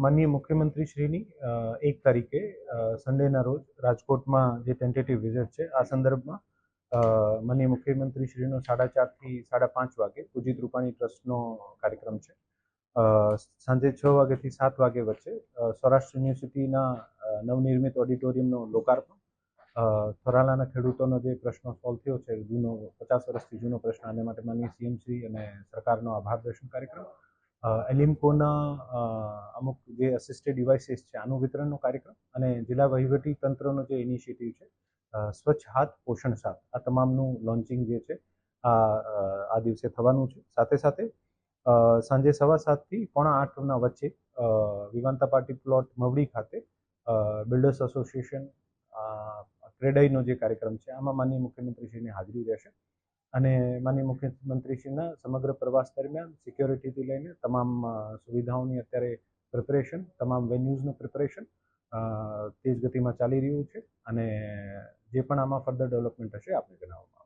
માનનીય મુખ્યમંત્રીશ્રીની 1 તારીખે સન્ડેના રોજ રાજકોટમાં જે ટેન્ટેટિવ વિઝિટ છે આ સંદર્ભમાં માનનીય મુખ્યમંત્રીશ્રીનો 4:30 થી 5:30 વાગે પૂજિત રૂપાણી ટ્રસ્ટનો કાર્યક્રમ છે. સાંજે 6 વાગ્યાથી 7 વાગ્યા વચ્ચે સૌરાષ્ટ્ર યુનિવર્સિટીના નવનિર્મિત ઓડિટોરિયમનું લોકાર્પણ, થરાલાના ખેડૂતોનો જે પ્રશ્ન સોલ્વ થયો છે, જૂનો 50 વર્ષથી જૂનો પ્રશ્ન, આને માટે માનનીય સીએમશ્રી અને સરકારનો આભાર દર્શન કાર્યક્રમ, એલિમ્કોના અમુક જે અસિસ્ટેડ ડિવાઇસીસ છે આનું વિતરણનો કાર્યક્રમ અને જિલ્લા વહીવટી તંત્રનો જે ઇનિશિયેટિવ છે સ્વચ્છ હાથ પોષણ સાથ, આ તમામનું લોન્ચિંગ જે છે આ દિવસે થવાનું છે. સાથે સાથે સાંજે 7:15 થી 7:45 વચ્ચે વિવાંતા પાર્ટી પ્લોટ મવડી ખાતે બિલ્ડર્સ એસોસિએશન ટ્રેડઆઈનો જે કાર્યક્રમ છે આમાં માનનીય મુખ્યમંત્રીશ્રીની હાજરી રહેશે અને માનનીય મુખ્યમંત્રીશ્રીના સમગ્ર પ્રવાસ દરમિયાન સિક્યોરિટીથી લઈને તમામ સુવિધાઓની અત્યારે પ્રિપરેશન, તમામ વેન્યુઝનું પ્રિપરેશન તેજ ગતિમાં ચાલી રહ્યું છે અને જે પણ આમાં ફર્ધર ડેવલપમેન્ટ હશે આપને જણાવવામાં